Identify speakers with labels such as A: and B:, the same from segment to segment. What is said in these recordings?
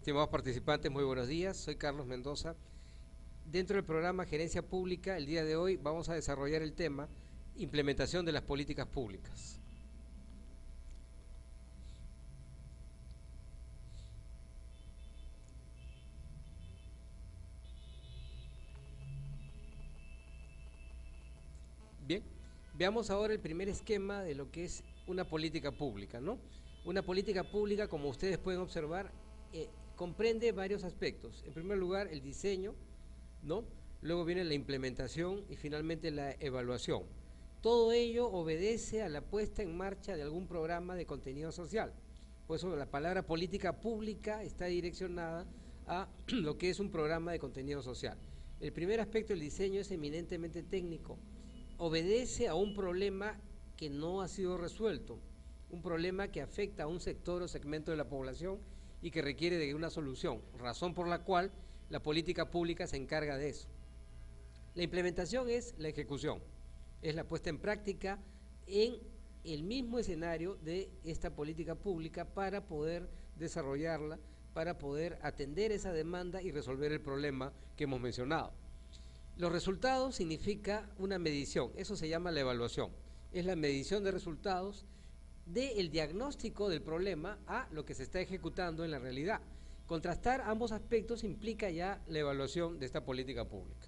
A: Estimados participantes, muy buenos días. Soy Carlos Mendoza. Dentro del programa Gerencia Pública, el día de hoy vamos a desarrollar el tema implementación de las políticas públicas. Bien, veamos ahora el primer esquema de lo que es una política pública, ¿no? Una política pública, como ustedes pueden observar, comprende varios aspectos. En primer lugar, el diseño, ¿no? Luego viene la implementación y finalmente la evaluación. Todo ello obedece a la puesta en marcha de algún programa de contenido social. Por eso la palabra política pública está direccionada a lo que es un programa de contenido social. El primer aspecto del diseño es eminentemente técnico. Obedece a un problema que no ha sido resuelto, un problema que afecta a un sector o segmento de la población y que requiere de una solución, razón por la cual la política pública se encarga de eso. La implementación es la ejecución, es la puesta en práctica en el mismo escenario de esta política pública para poder desarrollarla, para poder atender esa demanda y resolver el problema que hemos mencionado. Los resultados significa una medición, eso se llama la evaluación, es la medición de resultados del diagnóstico del problema a lo que se está ejecutando en la realidad. Contrastar ambos aspectos implica ya la evaluación de esta política pública.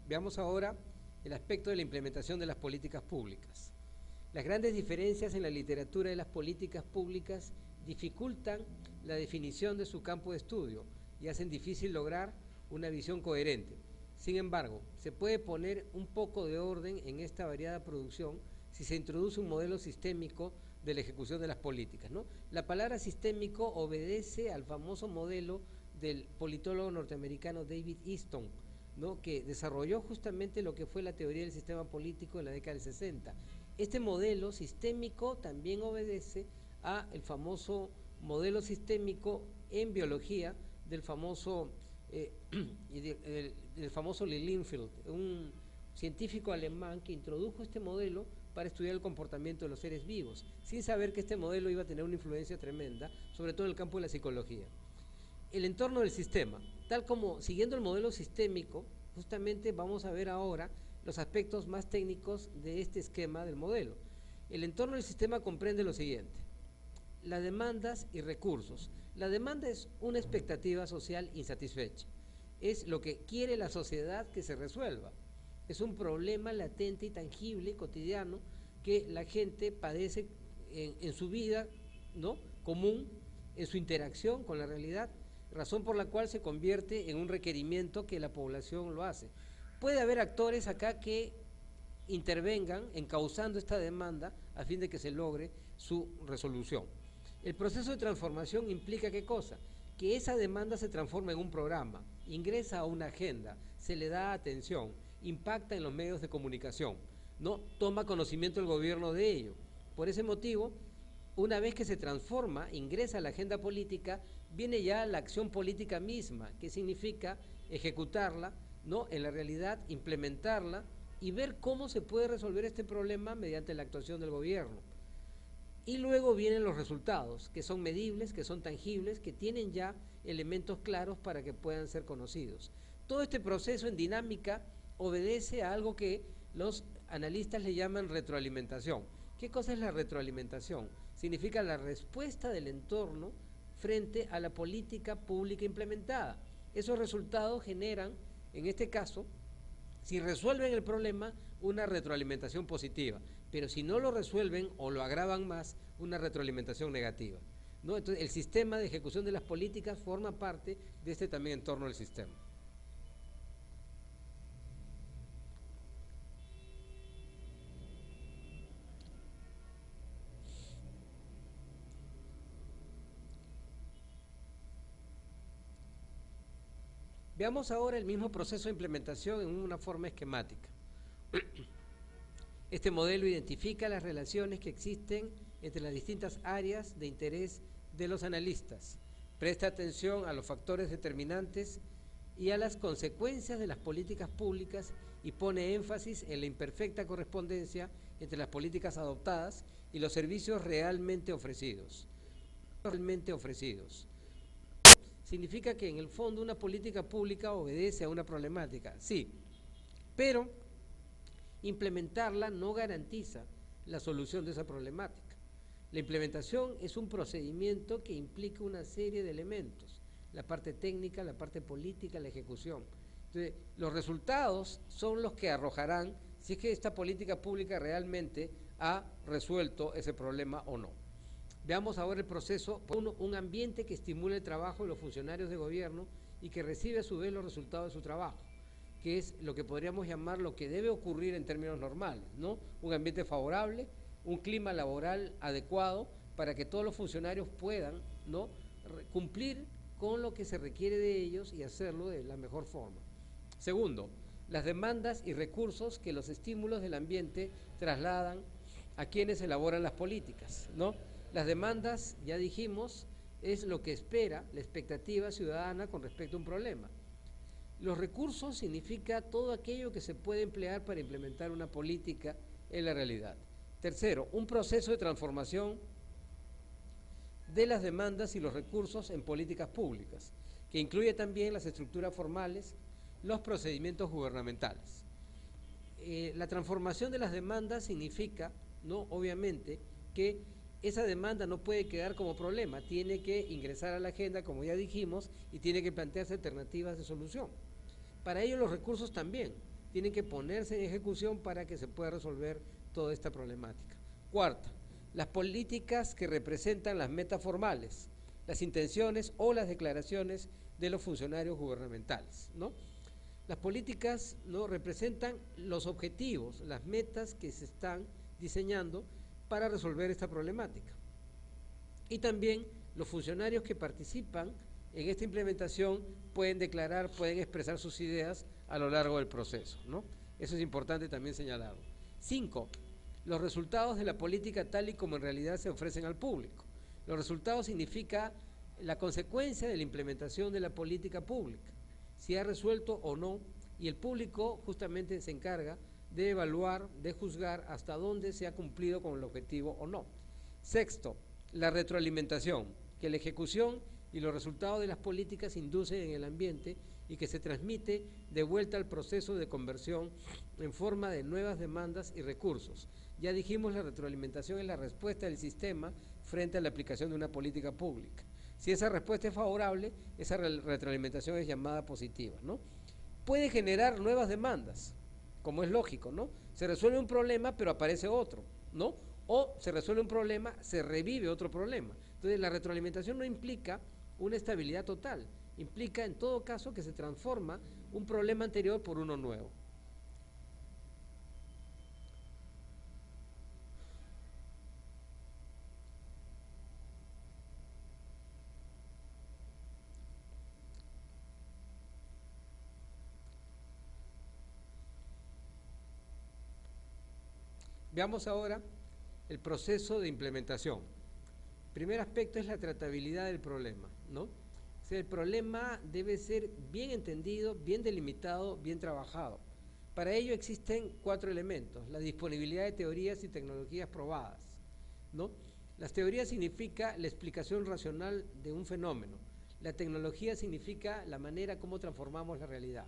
A: Veamos ahora el aspecto de la implementación de las políticas públicas. Las grandes diferencias en la literatura de las políticas públicas dificultan la definición de su campo de estudio y hacen difícil lograr una visión coherente. Sin embargo, se puede poner un poco de orden en esta variada producción si se introduce un modelo sistémico de la ejecución de las políticas, ¿no? La palabra sistémico obedece al famoso modelo del politólogo norteamericano David Easton, ¿no?, que desarrolló justamente lo que fue la teoría del sistema político en la década del 60. Este modelo sistémico también obedece al famoso modelo sistémico en biología del famoso Lee Linfield, un científico alemán que introdujo este modelo para estudiar el comportamiento de los seres vivos, sin saber que este modelo iba a tener una influencia tremenda, sobre todo en el campo de la psicología. El entorno del sistema, tal como siguiendo el modelo sistémico, justamente vamos a ver ahora los aspectos más técnicos de este esquema del modelo. El entorno del sistema comprende lo siguiente: las demandas y recursos. La demanda es una expectativa social insatisfecha, es lo que quiere la sociedad que se resuelva, es un problema latente y tangible, cotidiano, que la gente padece en su vida, ¿no?, común, en su interacción con la realidad, razón por la cual se convierte en un requerimiento que la población lo hace. Puede haber actores acá que intervengan encauzando esta demanda a fin de que se logre su resolución. El proceso de transformación implica ¿qué cosa? Que esa demanda se transforma en un programa, ingresa a una agenda, se le da atención, impacta en los medios de comunicación, ¿no?, toma conocimiento el gobierno de ello. Por ese motivo, una vez que se transforma, ingresa a la agenda política, viene ya la acción política misma, que significa ejecutarla, ¿no?, en la realidad, implementarla y ver cómo se puede resolver este problema mediante la actuación del gobierno. Y luego vienen los resultados, que son medibles, que son tangibles, que tienen ya elementos claros para que puedan ser conocidos. Todo este proceso en dinámica obedece a algo que los analistas le llaman retroalimentación. ¿Qué cosa es la retroalimentación? Significa la respuesta del entorno frente a la política pública implementada. Esos resultados generan, en este caso, si resuelven el problema, una retroalimentación positiva, pero si no lo resuelven o lo agravan más, una retroalimentación negativa, ¿no? Entonces, el sistema de ejecución de las políticas forma parte de este también entorno del sistema. Veamos ahora el mismo proceso de implementación en una forma esquemática. Este modelo identifica las relaciones que existen entre las distintas áreas de interés de los analistas, presta atención a los factores determinantes y a las consecuencias de las políticas públicas y pone énfasis en la imperfecta correspondencia entre las políticas adoptadas y los servicios realmente ofrecidos. Significa que en el fondo una política pública obedece a una problemática, sí, pero implementarla no garantiza la solución de esa problemática. La implementación es un procedimiento que implica una serie de elementos, la parte técnica, la parte política, la ejecución. Entonces, los resultados son los que arrojarán si es que esta política pública realmente ha resuelto ese problema o no. Veamos ahora el proceso, un ambiente que estimule el trabajo de los funcionarios de gobierno y que recibe a su vez los resultados de su trabajo, que es lo que podríamos llamar lo que debe ocurrir en términos normales, ¿no? Un ambiente favorable, un clima laboral adecuado para que todos los funcionarios puedan, ¿no?, cumplir con lo que se requiere de ellos y hacerlo de la mejor forma. Segundo, las demandas y recursos que los estímulos del ambiente trasladan a quienes elaboran las políticas, ¿no? Las demandas, ya dijimos, es lo que espera la expectativa ciudadana con respecto a un problema. Los recursos significa todo aquello que se puede emplear para implementar una política en la realidad. Tercero, un proceso de transformación de las demandas y los recursos en políticas públicas, que incluye también las estructuras formales, los procedimientos gubernamentales. La transformación de las demandas significa, ¿no?, obviamente, que esa demanda no puede quedar como problema, tiene que ingresar a la agenda, como ya dijimos, y tiene que plantearse alternativas de solución. Para ello los recursos también tienen que ponerse en ejecución para que se pueda resolver toda esta problemática. Cuarta, las políticas que representan las metas formales, las intenciones o las declaraciones de los funcionarios gubernamentales, ¿no? Las políticas, ¿no?, representan los objetivos, las metas que se están diseñando para resolver esta problemática. Y también los funcionarios que participan en esta implementación pueden declarar, pueden expresar sus ideas a lo largo del proceso, ¿no? Eso es importante también señalarlo. 5. Los resultados de la política tal y como en realidad se ofrecen al público. Los resultados significa la consecuencia de la implementación de la política pública, si ha resuelto o no, y el público justamente se encarga de evaluar, de juzgar hasta dónde se ha cumplido con el objetivo o no. Sexto, la retroalimentación, que la ejecución y los resultados de las políticas inducen en el ambiente y que se transmite de vuelta al proceso de conversión en forma de nuevas demandas y recursos. Ya dijimos, la retroalimentación es la respuesta del sistema frente a la aplicación de una política pública. Si esa respuesta es favorable, esa retroalimentación es llamada positiva, ¿no? Puede generar nuevas demandas, como es lógico, ¿no? Se resuelve un problema, pero aparece otro, ¿no? O se resuelve un problema, se revive otro problema. Entonces, la retroalimentación no implica una estabilidad total, implica en todo caso que se transforma un problema anterior por uno nuevo. Veamos ahora el proceso de implementación. El primer aspecto es la tratabilidad del problema, ¿no? O sea, el problema debe ser bien entendido, bien delimitado, bien trabajado. Para ello existen 4 elementos: la disponibilidad de teorías y tecnologías probadas, ¿no? Las teorías significa la explicación racional de un fenómeno. La tecnología significa la manera como transformamos la realidad.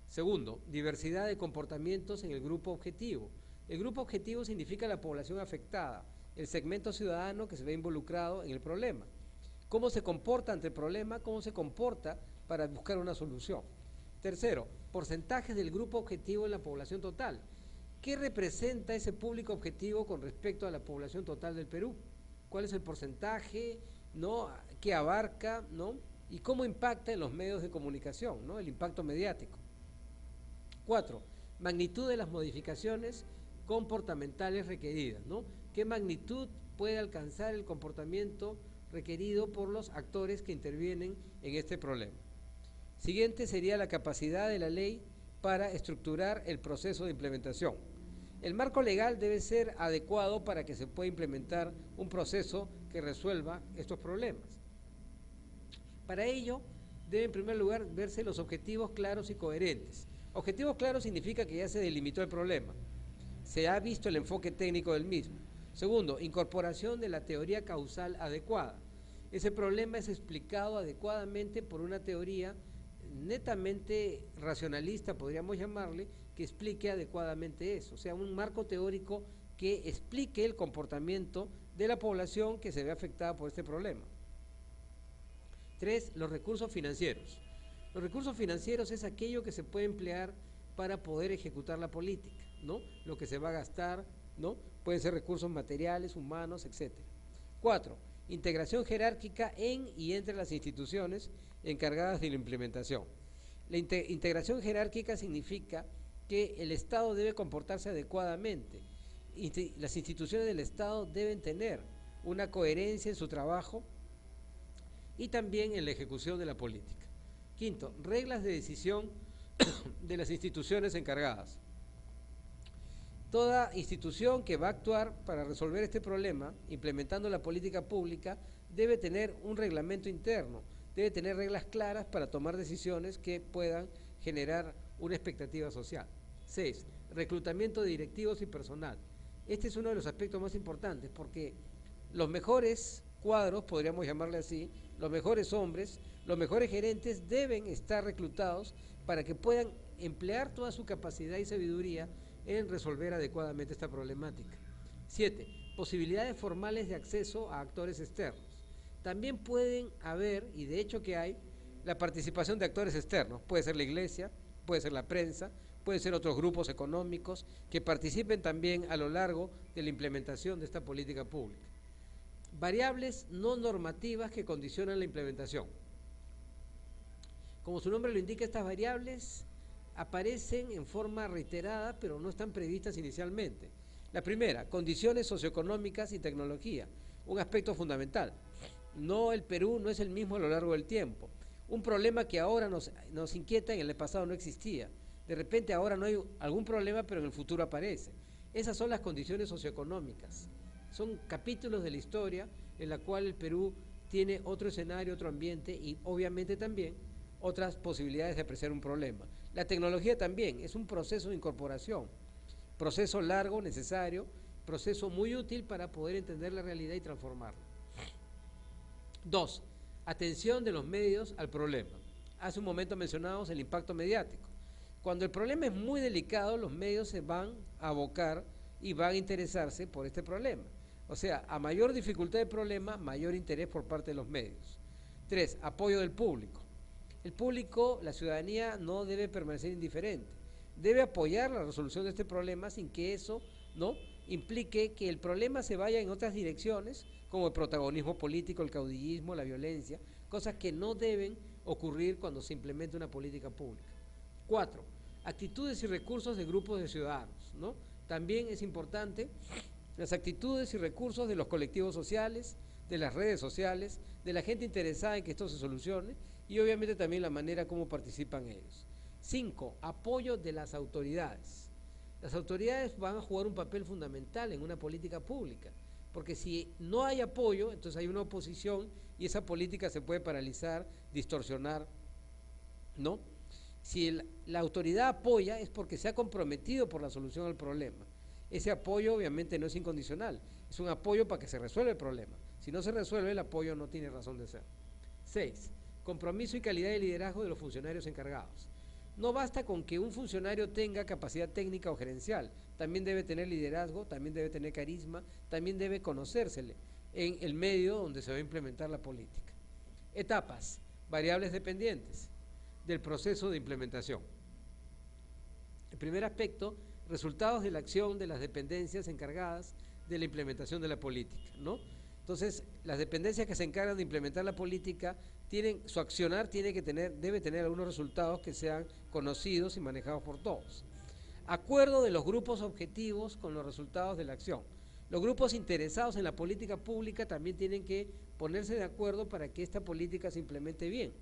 A: Segundo, diversidad de comportamientos en el grupo objetivo. El grupo objetivo significa la población afectada, el segmento ciudadano que se ve involucrado en el problema. ¿Cómo se comporta ante el problema? ¿Cómo se comporta para buscar una solución? Tercero, porcentajes del grupo objetivo en la población total. ¿Qué representa ese público objetivo con respecto a la población total del Perú? ¿Cuál es el porcentaje, ¿no?, que abarca, ¿no?, y cómo impacta en los medios de comunicación, ¿no?, el impacto mediático? 4. Magnitud de las modificaciones comportamentales requeridas, ¿no? ¿Qué magnitud puede alcanzar el comportamiento requerido por los actores que intervienen en este problema? Siguiente sería la capacidad de la ley para estructurar el proceso de implementación. El marco legal debe ser adecuado para que se pueda implementar un proceso que resuelva estos problemas. Para ello, debe en primer lugar verse los objetivos claros y coherentes. Objetivos claros significa que ya se delimitó el problema, se ha visto el enfoque técnico del mismo. Segundo, incorporación de la teoría causal adecuada. Ese problema es explicado adecuadamente por una teoría netamente racionalista, podríamos llamarle, que explique adecuadamente eso, o sea, un marco teórico que explique el comportamiento de la población que se ve afectada por este problema. 3. Los recursos financieros. Los recursos financieros es aquello que se puede emplear para poder ejecutar la política, ¿no? Lo que se va a gastar, ¿no? Pueden ser recursos materiales, humanos, etc. 4. Integración jerárquica en y entre las instituciones encargadas de la implementación. La integración jerárquica significa que el Estado debe comportarse adecuadamente. Las instituciones del Estado deben tener una coherencia en su trabajo y también en la ejecución de la política. Quinto, reglas de decisión de las instituciones encargadas. Toda institución que va a actuar para resolver este problema, implementando la política pública, debe tener un reglamento interno, debe tener reglas claras para tomar decisiones que puedan generar una expectativa social. 6. Reclutamiento de directivos y personal. Este es uno de los aspectos más importantes porque los mejores cuadros, podríamos llamarle así, los mejores hombres, los mejores gerentes deben estar reclutados para que puedan emplear toda su capacidad y sabiduría en resolver adecuadamente esta problemática. 7. Posibilidades formales de acceso a actores externos. También pueden haber, y de hecho que hay, la participación de actores externos. Puede ser la iglesia, puede ser la prensa, pueden ser otros grupos económicos que participen también a lo largo de la implementación de esta política pública. Variables no normativas que condicionan la implementación. Como su nombre lo indica, estas variables aparecen en forma reiterada, pero no están previstas inicialmente. La primera, condiciones socioeconómicas y tecnología, un aspecto fundamental. No, el Perú no es el mismo a lo largo del tiempo. Un problema que ahora nos inquieta, en el pasado no existía. De repente ahora no hay algún problema, pero en el futuro aparece. Esas son las condiciones socioeconómicas. Son capítulos de la historia en la cual el Perú tiene otro escenario, otro ambiente y obviamente también otras posibilidades de apreciar un problema. La tecnología también es un proceso de incorporación, proceso largo, necesario, proceso muy útil para poder entender la realidad y transformarla. 2. Atención de los medios al problema. Hace un momento mencionábamos el impacto mediático. Cuando el problema es muy delicado, los medios se van a abocar y van a interesarse por este problema. O sea, a mayor dificultad del problema, mayor interés por parte de los medios. 3. Apoyo del público. El público, la ciudadanía, no debe permanecer indiferente. Debe apoyar la resolución de este problema sin que eso, ¿no?, implique que el problema se vaya en otras direcciones, como el protagonismo político, el caudillismo, la violencia, cosas que no deben ocurrir cuando se implementa una política pública. 4. Actitudes y recursos de grupos de ciudadanos, ¿no? También es importante las actitudes y recursos de los colectivos sociales, de las redes sociales, de la gente interesada en que esto se solucione y obviamente también la manera como participan ellos. 5. Apoyo de las autoridades. Las autoridades van a jugar un papel fundamental en una política pública, porque si no hay apoyo, entonces hay una oposición y esa política se puede paralizar, distorsionar, ¿no? Si la autoridad apoya es porque se ha comprometido por la solución al problema. Ese apoyo obviamente no es incondicional, es un apoyo para que se resuelva el problema. Si no se resuelve, el apoyo no tiene razón de ser. 6. Compromiso y calidad de liderazgo de los funcionarios encargados. No basta con que un funcionario tenga capacidad técnica o gerencial, también debe tener liderazgo, también debe tener carisma, también debe conocérsele en el medio donde se va a implementar la política. Etapas, variables dependientes del proceso de implementación. El primer aspecto, resultados de la acción de las dependencias encargadas de la implementación de la política, ¿no? Entonces, las dependencias que se encargan de implementar la política su accionar debe tener algunos resultados que sean conocidos y manejados por todos. Acuerdo de los grupos objetivos con los resultados de la acción. Los grupos interesados en la política pública también tienen que ponerse de acuerdo para que esta política se implemente bien.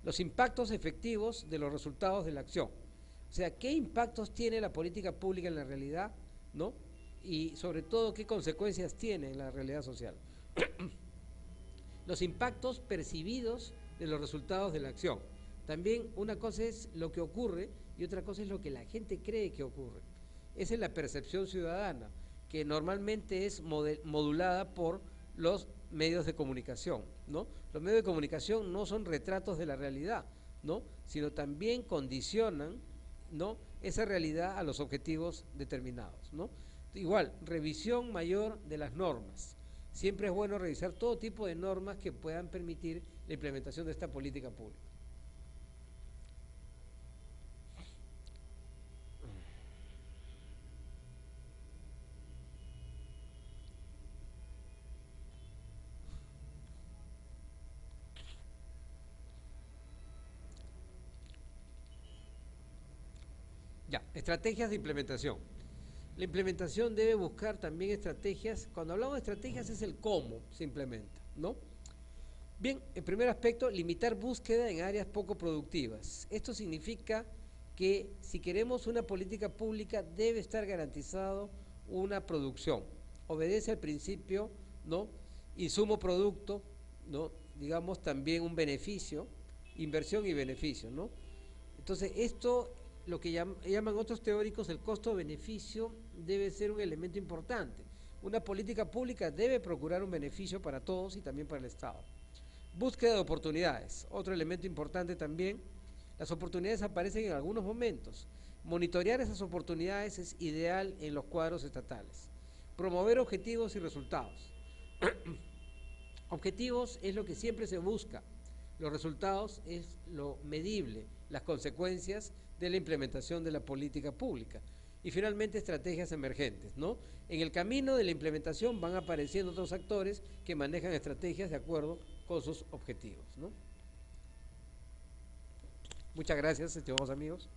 A: Los impactos efectivos de los resultados de la acción. O sea, ¿qué impactos tiene la política pública en la realidad? ¿no? Y sobre todo, qué consecuencias tiene en la realidad social. Los impactos percibidos de los resultados de la acción. También una cosa es lo que ocurre y otra cosa es lo que la gente cree que ocurre. Esa es la percepción ciudadana, que normalmente es modulada por los medios de comunicación, ¿no? Los medios de comunicación no son retratos de la realidad, ¿no? Sino también condicionan, ¿no?, esa realidad a los objetivos determinados, ¿no? Igual, revisión mayor de las normas. Siempre es bueno revisar todo tipo de normas que puedan permitir la implementación de esta política pública. Ya, estrategias de implementación. La implementación debe buscar también estrategias. Cuando hablamos de estrategias es el cómo se implementa, ¿no? Bien, el primer aspecto, limitar búsqueda en áreas poco productivas. Esto significa que si queremos una política pública debe estar garantizado una producción. Obedece al principio, ¿no?, insumo producto, ¿no?, digamos también un beneficio, inversión y beneficio, ¿no? Entonces esto, lo que llaman otros teóricos el costo-beneficio, debe ser un elemento importante. Una política pública debe procurar un beneficio para todos y también para el Estado. Búsqueda de oportunidades, otro elemento importante también. Las oportunidades aparecen en algunos momentos. Monitorear esas oportunidades es ideal en los cuadros estatales. Promover objetivos y resultados. Objetivos es lo que siempre se busca. Los resultados es lo medible, las consecuencias de la implementación de la política pública. Y finalmente, estrategias emergentes, ¿no? En el camino de la implementación van apareciendo otros actores que manejan estrategias de acuerdo con sus objetivos, ¿no? Muchas gracias, estimados amigos.